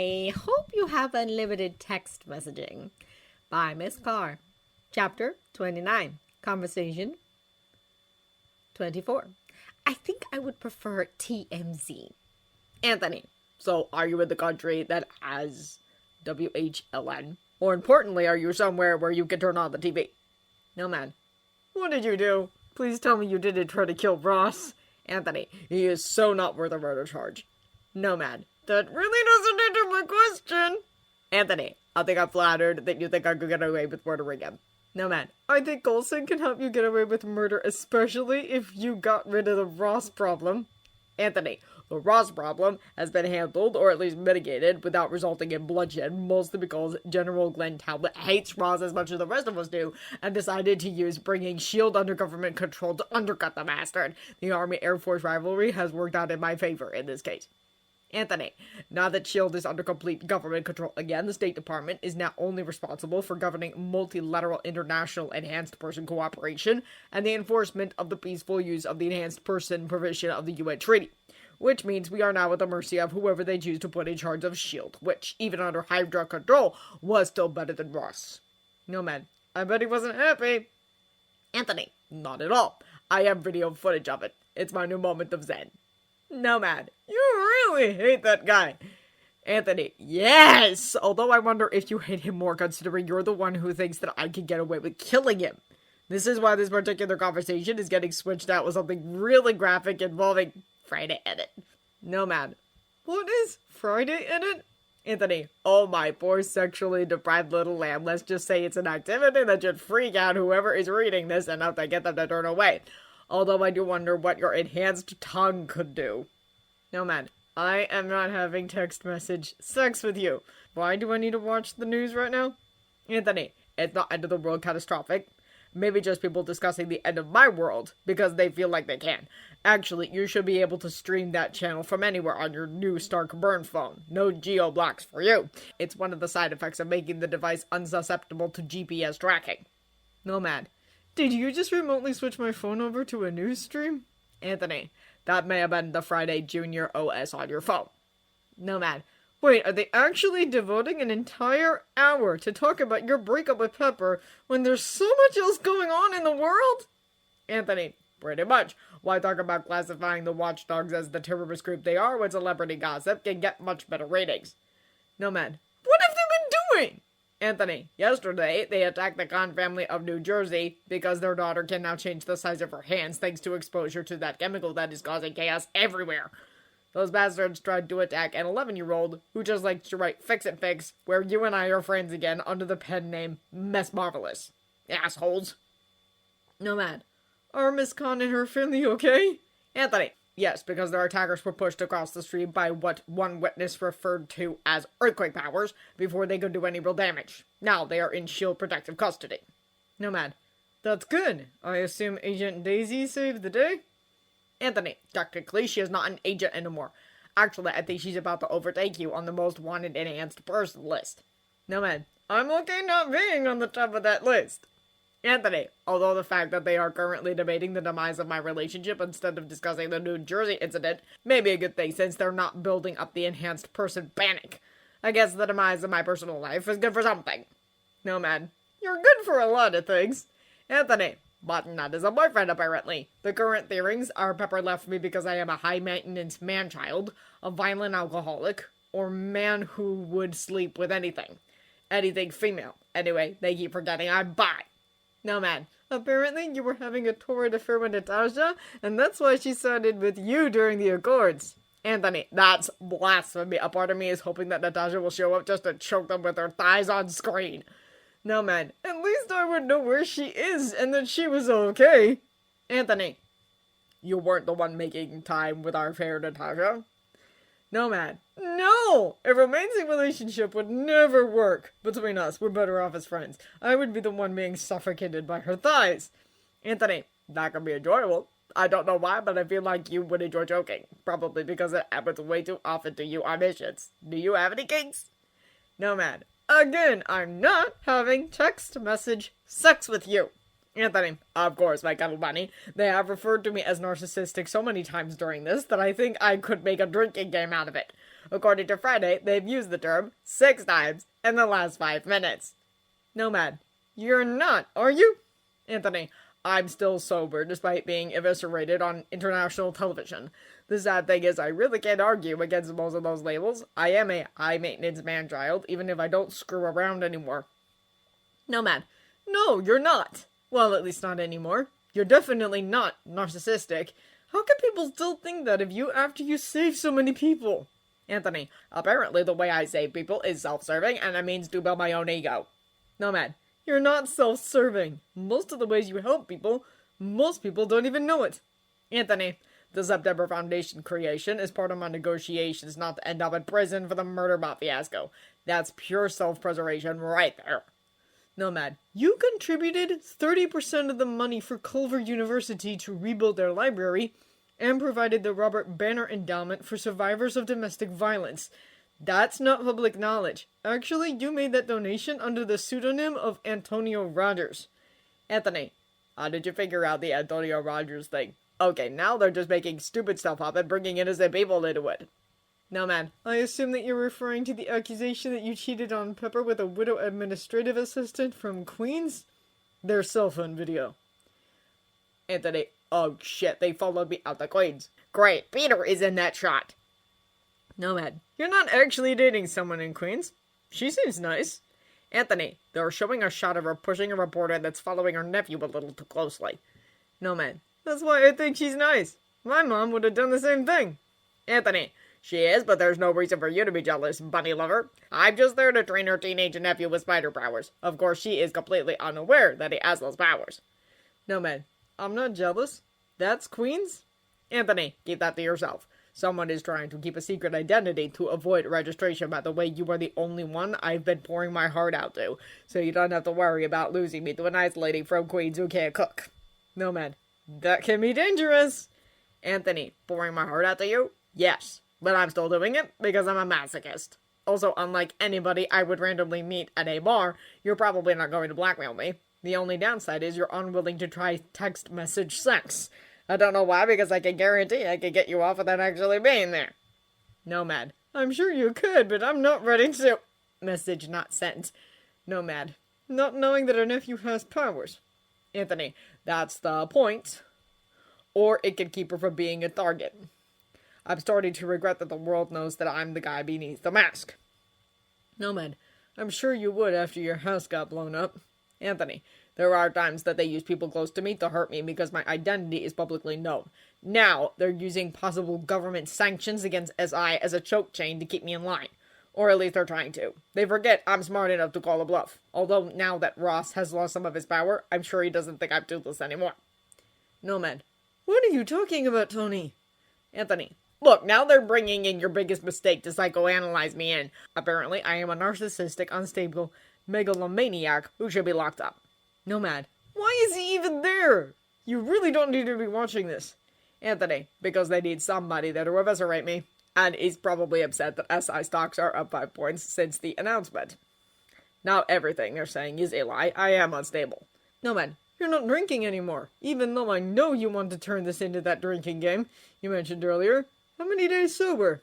I hope you have unlimited text messaging. By Miss Carr. Chapter 29. Conversation 24. I think I would prefer TMZ. Anthony, so are you in the country that has WHLN? More importantly, are you somewhere where you can turn on the TV? No, man. What did you do? Please tell me you didn't try to kill Ross. Anthony, he is so not worth a murder charge. No, man. That really doesn't answer my question. Anthony, I think I'm flattered that you think I could get away with murdering him. No, man. I think Golson can help you get away with murder, especially if you got rid of the Ross problem. Anthony, the Ross problem has been handled, or at least mitigated, without resulting in bloodshed, mostly because General Glenn Talbot hates Ross as much as the rest of us do, and decided to use bringing S.H.I.E.L.D. under government control to undercut the bastard. The Army-Air Force rivalry has worked out in my favor in this case. Anthony, now that S.H.I.E.L.D. is under complete government control again, the State Department is now only responsible for governing multilateral international enhanced person cooperation and the enforcement of the peaceful use of the enhanced person provision of the UN Treaty. Which means we are now at the mercy of whoever they choose to put in charge of S.H.I.E.L.D., which, even under Hydra control, was still better than Ross. No, man. I bet he wasn't happy. Anthony, not at all. I have video footage of it. It's my new moment of zen. No, man. You really hate that guy. Anthony, yes! Although I wonder if you hate him more considering you're the one who thinks that I could get away with killing him. This is why this particular conversation is getting switched out with something really graphic involving Friday Edit. No, man. What is Friday Edit? Anthony, oh my poor sexually deprived little lamb, let's just say it's an activity that should freak out whoever is reading this enough to get them to turn away. Although I do wonder what your enhanced tongue could do. No, man. I am not having text message sex with you. Why do I need to watch the news right now? Anthony, it's not end of the world catastrophic. Maybe just people discussing the end of my world because they feel like they can. Actually, you should be able to stream that channel from anywhere on your new Stark Burn phone. No geo-blocks for you. It's one of the side effects of making the device unsusceptible to GPS tracking. No, man. Did you just remotely switch my phone over to a news stream? Anthony, that may have been the Friday Junior OS on your phone. No, man. Wait, are they actually devoting an entire hour to talk about your breakup with Pepper when there's so much else going on in the world? Anthony, pretty much. Why talk about classifying the watchdogs as the terrorist group they are when celebrity gossip can get much better ratings? No, man. What have they been doing? Anthony, yesterday they attacked the Khan family of New Jersey because their daughter can now change the size of her hands thanks to exposure to that chemical that is causing chaos everywhere. Those bastards tried to attack an 11-year-old who just likes to write fix it fix, where you and I are friends again under the pen name Mess Marvelous. Assholes. No, man. Are Miss Khan and her family okay? Anthony, yes, because their attackers were pushed across the street by what one witness referred to as earthquake powers before they could do any real damage. Now they are in S.H.I.E.L.D. protective custody. No, man. That's good. I assume Agent Daisy saved the day? Anthony, technically, she is not an agent anymore. Actually, I think she's about to overtake you on the most wanted enhanced person list. No, man. I'm okay not being on the top of that list. Anthony, although the fact that they are currently debating the demise of my relationship instead of discussing the New Jersey incident may be a good thing since they're not building up the enhanced person panic. I guess the demise of my personal life is good for something. No, man. You're good for a lot of things. Anthony, but not as a boyfriend, apparently. The current theories are Pepper left me because I am a high-maintenance man-child, a violent alcoholic, or man who would sleep with anything. Anything female. Anyway, they keep forgetting I'm bi. No, man. Apparently you were having a torrid affair with Natasha, and that's why she sided with you during the Accords. Anthony, that's blasphemy. A part of me is hoping that Natasha will show up just to choke them with her thighs on screen. No, man. At least I would know where she is and that she was okay. Anthony, you weren't the one making time with our fair Natasha. No, man. No! A romantic relationship would never work. Between us, we're better off as friends. I would be the one being suffocated by her thighs. Anthony, that could be enjoyable. I don't know why, but I feel like you would enjoy joking. Probably because it happens way too often to you on missions. Do you have any kinks? No, man. Again, I'm not having text message sex with you. Anthony, of course, my cuddle bunny. They have referred to me as narcissistic so many times during this that I think I could make a drinking game out of it. According to Friday, they've used the term 6 times in the last 5 minutes. Nomad, you're not, are you? Anthony, I'm still sober despite being eviscerated on international television. The sad thing is I really can't argue against most of those labels. I am a high-maintenance man-child, even if I don't screw around anymore. Nomad, no, you're not. Well, at least not anymore. You're definitely not narcissistic. How can people still think that of you after you save so many people? Anthony, apparently the way I save people is self-serving and it means to build my own ego. Nomad, you're not self-serving. Most of the ways you help people, most people don't even know it. Anthony, the September Foundation creation is part of my negotiations not to end up in prison for the murder bot fiasco. That's pure self-preservation right there. Nomad, you contributed 30% of the money for Culver University to rebuild their library and provided the Robert Banner Endowment for survivors of domestic violence. That's not public knowledge. Actually, you made that donation under the pseudonym of Antonio Rogers. Anthony, how did you figure out the Antonio Rogers thing? Okay, now they're just making stupid stuff up and bringing innocent people into it. Nomad, I assume that you're referring to the accusation that you cheated on Pepper with a widow administrative assistant from Queens? Their cell phone video. Anthony, oh shit, they followed me out to Queens. Great, Peter is in that shot. Nomad, you're not actually dating someone in Queens. She seems nice. Anthony, they're showing a shot of her pushing a reporter that's following her nephew a little too closely. Nomad, that's why I think she's nice. My mom would have done the same thing. Anthony, she is, but there's no reason for you to be jealous, bunny lover. I'm just there to train her teenage nephew with spider powers. Of course, she is completely unaware that he has those powers. Nomad, I'm not jealous. That's Queens? Anthony, keep that to yourself. Someone is trying to keep a secret identity to avoid registration. By the way, you are the only one I've been pouring my heart out to, so you don't have to worry about losing me to a nice lady from Queens who can't cook. Nomad, that can be dangerous. Anthony, pouring my heart out to you? Yes. But I'm still doing it because I'm a masochist. Also, unlike anybody I would randomly meet at a bar, you're probably not going to blackmail me. The only downside is you're unwilling to try text message sex. I don't know why, because I can guarantee I could get you off without actually being there. Nomad, I'm sure you could, but I'm not ready to... Message not sent. Nomad, not knowing that our nephew has powers. Anthony, that's the point. Or it could keep her from being a target. I'm starting to regret that the world knows that I'm the guy beneath the mask. Nomad, I'm sure you would after your house got blown up. Anthony, there are times that they use people close to me to hurt me because my identity is publicly known. Now, they're using possible government sanctions against SI as a choke chain to keep me in line. Or at least they're trying to. They forget I'm smart enough to call a bluff. Although now that Ross has lost some of his power, I'm sure he doesn't think I'm toothless anymore. Nomad, what are you talking about, Tony? Anthony, look, now they're bringing in your biggest mistake to psychoanalyze me in. Apparently, I am a narcissistic, unstable megalomaniac who should be locked up. Nomad, why is he even there? You really don't need to be watching this. Anthony, because they need somebody there to eviscerate me. And he's probably upset that SI stocks are up 5 points since the announcement. Now everything they're saying is a lie. I am unstable. Nomad, you're not drinking anymore. Even though I know you want to turn this into that drinking game you mentioned earlier. How many days sober?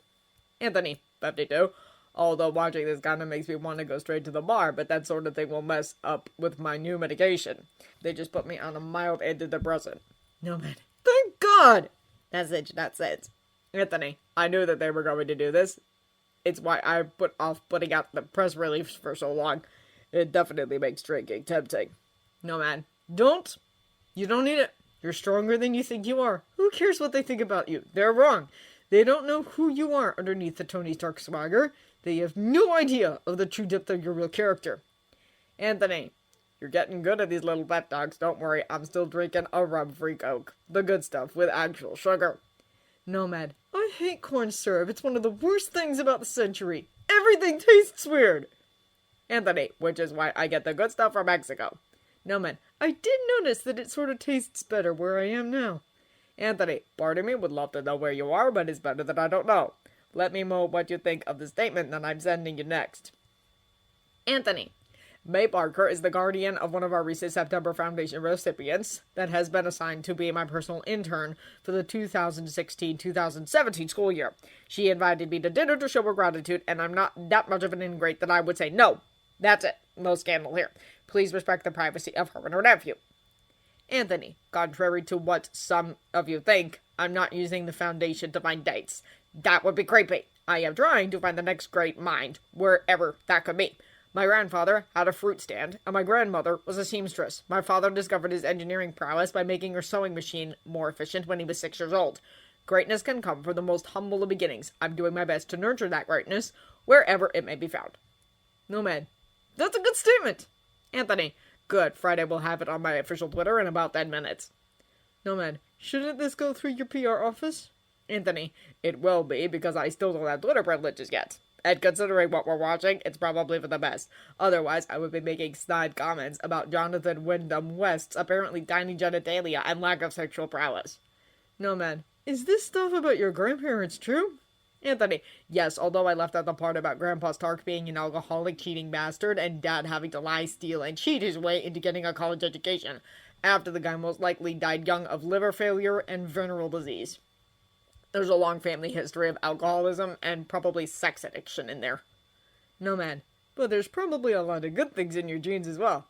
Anthony, 52. Although watching this kind of makes me want to go straight to the bar, but that sort of thing will mess up with my new medication. They just put me on a mild antidepressant. Nomad, thank God! Message, that's it. Anthony, I knew that they were going to do this. It's why I put off putting out the press release for so long. It definitely makes drinking tempting. Nomad, don't. You don't need it. You're stronger than you think you are. Who cares what they think about you? They're wrong. They don't know who you are underneath the Tony Stark swagger. They have no idea of the true depth of your real character. Anthony, you're getting good at these little pet dogs. Don't worry, I'm still drinking a rum-free Coke. The good stuff with actual sugar. Nomad, I hate corn syrup. It's one of the worst things about the century. Everything tastes weird. Anthony, which is why I get the good stuff from Mexico. Nomad, I did notice that it sort of tastes better where I am now. Anthony, pardon me, would love to know where you are, but it's better that I don't know. Let me know what you think of the statement that I'm sending you next. Anthony, May Barker is the guardian of one of our recent September Foundation recipients that has been assigned to be my personal intern for the 2016-2017 school year. She invited me to dinner to show her gratitude, and I'm not that much of an ingrate that I would say no. That's it. No scandal here. Please respect the privacy of her and her nephew. Anthony, contrary to what some of you think, I'm not using the foundation to find dates. That would be creepy. I am trying to find the next great mind, wherever that could be. My grandfather had a fruit stand, and my grandmother was a seamstress. My father discovered his engineering prowess by making her sewing machine more efficient when he was 6 years old. Greatness can come from the most humble of beginnings. I'm doing my best to nurture that greatness, wherever it may be found. No, man. That's a good statement. Anthony, good. Friday will have it on my official Twitter in about 10 minutes. No, man. Shouldn't this go through your PR office? Anthony, it will be, because I still don't have Twitter privileges yet. And considering what we're watching, it's probably for the best. Otherwise, I would be making snide comments about Jonathan Wyndham West's apparently tiny genitalia and lack of sexual prowess. No, man. Is this stuff about your grandparents true? Anthony, yes, although I left out the part about Grandpa Stark being an alcoholic, cheating bastard, and Dad having to lie, steal, and cheat his way into getting a college education, after the guy most likely died young of liver failure and venereal disease. There's a long family history of alcoholism and probably sex addiction in there. No, man. But there's probably a lot of good things in your genes as well.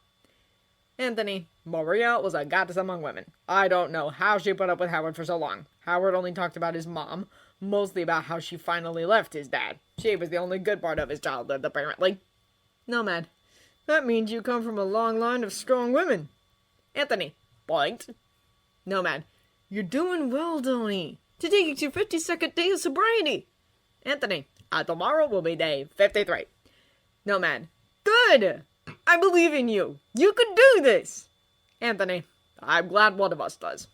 Anthony, Maria was a goddess among women. I don't know how she put up with Howard for so long. Howard only talked about his mom, mostly about how she finally left his dad. She was the only good part of his childhood, apparently. No, man. That means you come from a long line of strong women. Anthony, point. No, man. You're doing well, Tony. Today is your 52nd day of sobriety. Anthony, tomorrow will be day 53. No, man. Good! I believe in you. You can do this! Anthony, I'm glad one of us does.